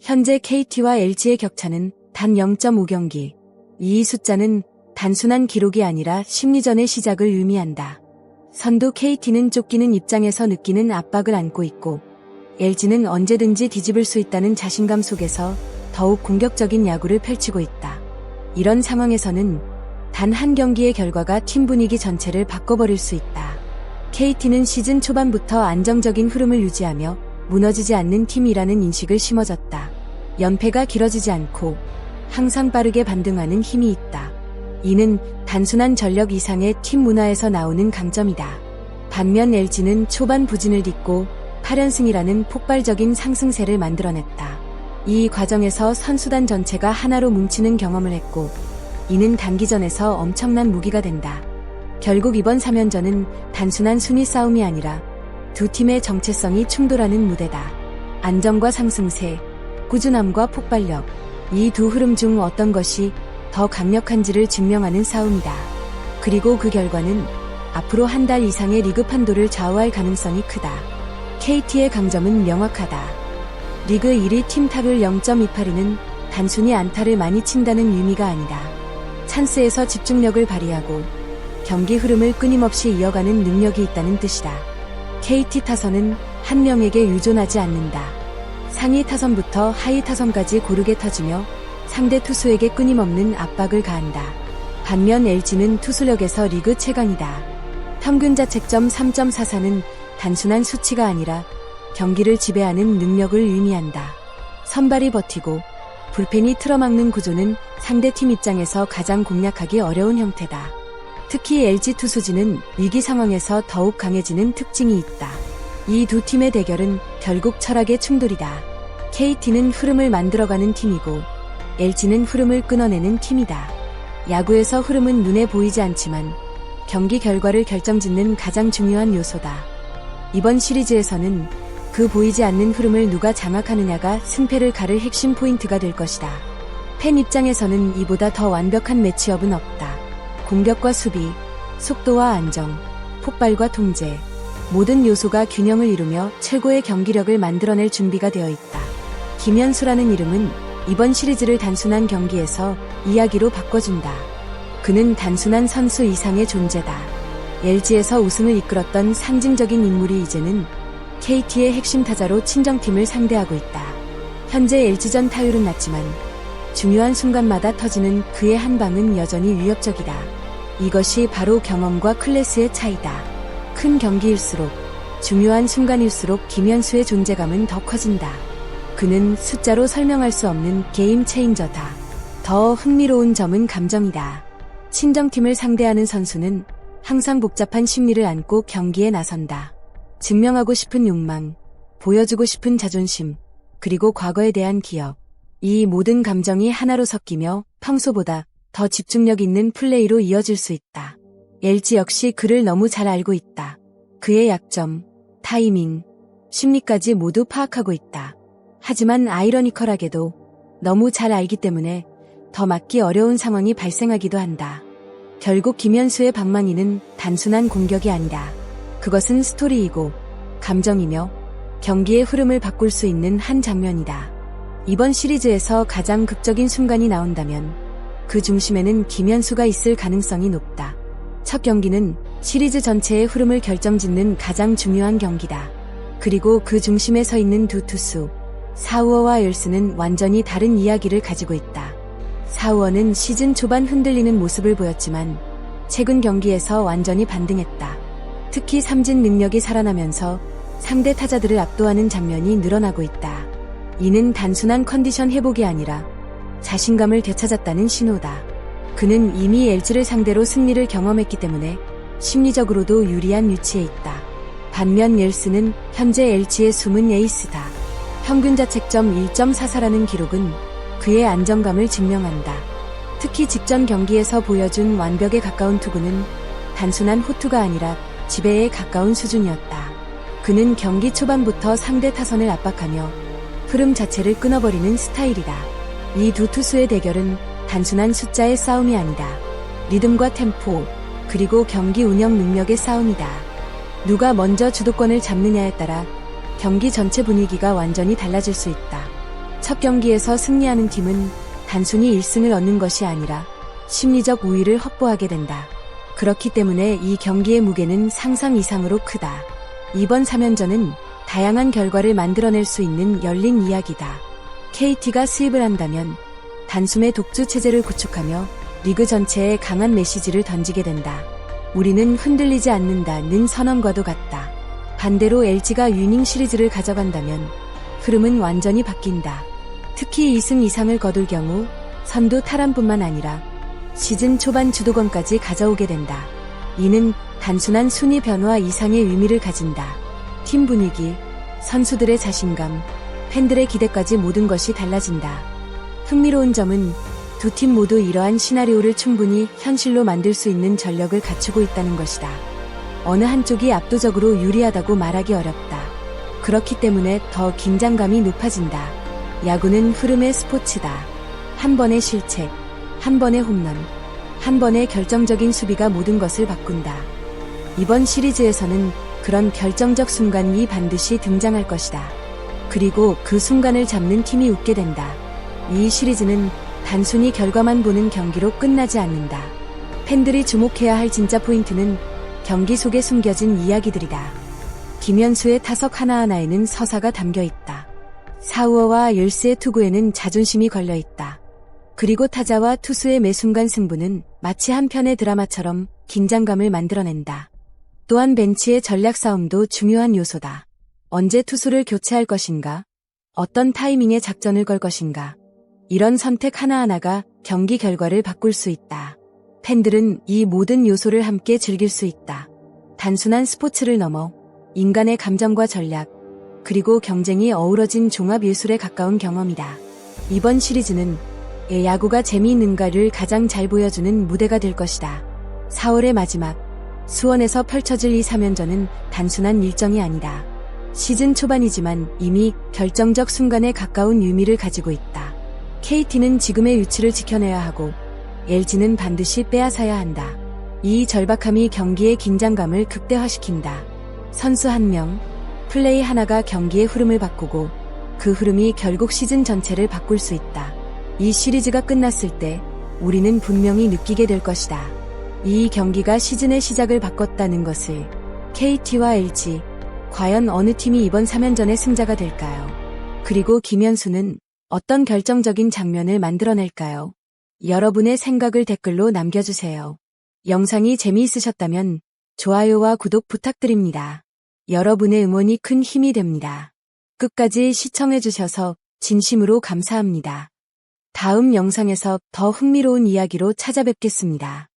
현재 KT와 LG의 격차는 단 0.5경기. 이 숫자는 단순한 기록이 아니라 심리전의 시작을 의미한다. 선두 KT는 쫓기는 입장에서 느끼는 압박을 안고 있고, LG는 언제든지 뒤집을 수 있다는 자신감 속에서 더욱 공격적인 야구를 펼치고 있다. 이런 상황에서는 단 한 경기의 결과가 팀 분위기 전체를 바꿔버릴 수 있다. KT는 시즌 초반부터 안정적인 흐름을 유지하며 무너지지 않는 팀이라는 인식을 심어줬다. 연패가 길어지지 않고 항상 빠르게 반등하는 힘이 있다. 이는 단순한 전력 이상의 팀 문화에서 나오는 강점이다. 반면 LG는 초반 부진을 딛고 8연승이라는 폭발적인 상승세를 만들어냈다. 이 과정에서 선수단 전체가 하나로 뭉치는 경험을 했고, 이는 단기전에서 엄청난 무기가 된다. 결국 이번 3연전은 단순한 순위 싸움이 아니라 두 팀의 정체성이 충돌하는 무대다. 안정과 상승세, 꾸준함과 폭발력, 이 두 흐름 중 어떤 것이 더 강력한지를 증명하는 싸움이다. 그리고 그 결과는 앞으로 한 달 이상의 리그 판도를 좌우할 가능성이 크다. KT의 강점은 명확하다. 리그 1위 팀 타율 0.282는 단순히 안타를 많이 친다는 의미가 아니다. 찬스에서 집중력을 발휘하고 경기 흐름을 끊임없이 이어가는 능력이 있다는 뜻이다. KT 타선은 한 명에게 의존하지 않는다. 상위 타선부터 하위 타선까지 고르게 터지며 상대 투수에게 끊임없는 압박을 가한다. 반면 LG는 투수력에서 리그 최강이다. 평균 자책점 3.44는 단순한 수치가 아니라 경기를 지배하는 능력을 의미한다. 선발이 버티고 불펜이 틀어막는 구조는 상대팀 입장에서 가장 공략하기 어려운 형태다. 특히 LG 투수진은 위기 상황에서 더욱 강해지는 특징이 있다. 이 두 팀의 대결은 결국 철학의 충돌이다. KT는 흐름을 만들어가는 팀이고 LG는 흐름을 끊어내는 팀이다. 야구에서 흐름은 눈에 보이지 않지만 경기 결과를 결정짓는 가장 중요한 요소다. 이번 시리즈에서는 그 보이지 않는 흐름을 누가 장악하느냐가 승패를 가를 핵심 포인트가 될 것이다. 팬 입장에서는 이보다 더 완벽한 매치업은 없다. 공격과 수비, 속도와 안정, 폭발과 통제, 모든 요소가 균형을 이루며 최고의 경기력을 만들어낼 준비가 되어 있다. 김현수라는 이름은 이번 시리즈를 단순한 경기에서 이야기로 바꿔준다. 그는 단순한 선수 이상의 존재다. LG에서 우승을 이끌었던 상징적인 인물이 이제는 KT의 핵심 타자로 친정팀을 상대하고 있다. 현재 LG전 타율은 낮지만 중요한 순간마다 터지는 그의 한 방은 여전히 위협적이다. 이것이 바로 경험과 클래스의 차이다. 큰 경기일수록, 중요한 순간일수록 김현수의 존재감은 더 커진다. 그는 숫자로 설명할 수 없는 게임 체인저다. 더 흥미로운 점은 감정이다. 친정팀을 상대하는 선수는 항상 복잡한 심리를 안고 경기에 나선다. 증명하고 싶은 욕망, 보여주고 싶은 자존심, 그리고 과거에 대한 기억. 이 모든 감정이 하나로 섞이며 평소보다 더 집중력 있는 플레이로 이어질 수 있다. LG 역시 그를 너무 잘 알고 있다. 그의 약점, 타이밍, 심리까지 모두 파악하고 있다. 하지만 아이러니컬하게도 너무 잘 알기 때문에 더 막기 어려운 상황이 발생하기도 한다. 결국 김현수의 방망이는 단순한 공격이 아니다. 그것은 스토리이고 감정이며 경기의 흐름을 바꿀 수 있는 한 장면이다. 이번 시리즈에서 가장 극적인 순간이 나온다면 그 중심에는 김현수가 있을 가능성이 높다. 첫 경기는 시리즈 전체의 흐름을 결정짓는 가장 중요한 경기다. 그리고 그 중심에 서 있는 두 투수, 사우어와 열스는 완전히 다른 이야기를 가지고 있다. 사우어는 시즌 초반 흔들리는 모습을 보였지만 최근 경기에서 완전히 반등했다. 특히 삼진 능력이 살아나면서 상대 타자들을 압도하는 장면이 늘어나고 있다. 이는 단순한 컨디션 회복이 아니라 자신감을 되찾았다는 신호다. 그는 이미 LG를 상대로 승리를 경험했기 때문에 심리적으로도 유리한 위치에 있다. 반면 열스는 현재 LG의 숨은 에이스다. 평균 자책점 1.44라는 기록은 그의 안정감을 증명한다. 특히 직전 경기에서 보여준 완벽에 가까운 투구는 단순한 호투가 아니라 지배에 가까운 수준이었다. 그는 경기 초반부터 상대 타선을 압박하며 흐름 자체를 끊어버리는 스타일이다. 이 두 투수의 대결은 단순한 숫자의 싸움이 아니다. 리듬과 템포, 그리고 경기 운영 능력의 싸움이다. 누가 먼저 주도권을 잡느냐에 따라 경기 전체 분위기가 완전히 달라질 수 있다. 첫 경기에서 승리하는 팀은 단순히 1승을 얻는 것이 아니라 심리적 우위를 확보하게 된다. 그렇기 때문에 이 경기의 무게는 상상 이상으로 크다. 이번 3연전은 다양한 결과를 만들어낼 수 있는 열린 이야기다. KT가 수입을 한다면 단숨에 독주 체제를 구축하며 리그 전체에 강한 메시지를 던지게 된다. 우리는 흔들리지 않는다는 선언과도 같다. 반대로 LG가 위닝 시리즈를 가져간다면 흐름은 완전히 바뀐다. 특히 2승 이상을 거둘 경우 선두 탈환뿐만 아니라 시즌 초반 주도권까지 가져오게 된다. 이는 단순한 순위 변화 이상의 의미를 가진다. 팀 분위기, 선수들의 자신감, 팬들의 기대까지 모든 것이 달라진다. 흥미로운 점은 두 팀 모두 이러한 시나리오를 충분히 현실로 만들 수 있는 전력을 갖추고 있다는 것이다. 어느 한쪽이 압도적으로 유리하다고 말하기 어렵다. 그렇기 때문에 더 긴장감이 높아진다. 야구는 흐름의 스포츠다. 한 번의 실책, 한 번의 홈런, 한 번의 결정적인 수비가 모든 것을 바꾼다. 이번 시리즈에서는 그런 결정적 순간이 반드시 등장할 것이다. 그리고 그 순간을 잡는 팀이 웃게 된다. 이 시리즈는 단순히 결과만 보는 경기로 끝나지 않는다. 팬들이 주목해야 할 진짜 포인트는 경기 속에 숨겨진 이야기들이다. 김현수의 타석 하나하나에는 서사가 담겨 있다. 사우어와 열스의 투구에는 자존심이 걸려 있다. 그리고 타자와 투수의 매 순간 승부는 마치 한 편의 드라마처럼 긴장감을 만들어낸다. 또한 벤치의 전략 싸움도 중요한 요소다. 언제 투수를 교체할 것인가? 어떤 타이밍에 작전을 걸 것인가? 이런 선택 하나하나가 경기 결과를 바꿀 수 있다. 팬들은 이 모든 요소를 함께 즐길 수 있다. 단순한 스포츠를 넘어 인간의 감정과 전략, 그리고 경쟁이 어우러진 종합 예술에 가까운 경험이다. 이번 시리즈는 야구가 재미있는가를 가장 잘 보여주는 무대가 될 것이다. 4월의 마지막, 수원에서 펼쳐질 이 3연전은 단순한 일정이 아니다. 시즌 초반이지만 이미 결정적 순간에 가까운 의미를 가지고 있다. KT는 지금의 위치를 지켜내야 하고 LG는 반드시 빼앗아야 한다. 이 절박함이 경기의 긴장감을 극대화시킨다. 선수 한 명, 플레이 하나가 경기의 흐름을 바꾸고 그 흐름이 결국 시즌 전체를 바꿀 수 있다. 이 시리즈가 끝났을 때 우리는 분명히 느끼게 될 것이다. 이 경기가 시즌의 시작을 바꿨다는 것을. KT와 LG, 과연 어느 팀이 이번 3연전의 승자가 될까요? 그리고 김현수는 어떤 결정적인 장면을 만들어낼까요? 여러분의 생각을 댓글로 남겨주세요. 영상이 재미있으셨다면 좋아요와 구독 부탁드립니다. 여러분의 응원이 큰 힘이 됩니다. 끝까지 시청해주셔서 진심으로 감사합니다. 다음 영상에서 더 흥미로운 이야기로 찾아뵙겠습니다.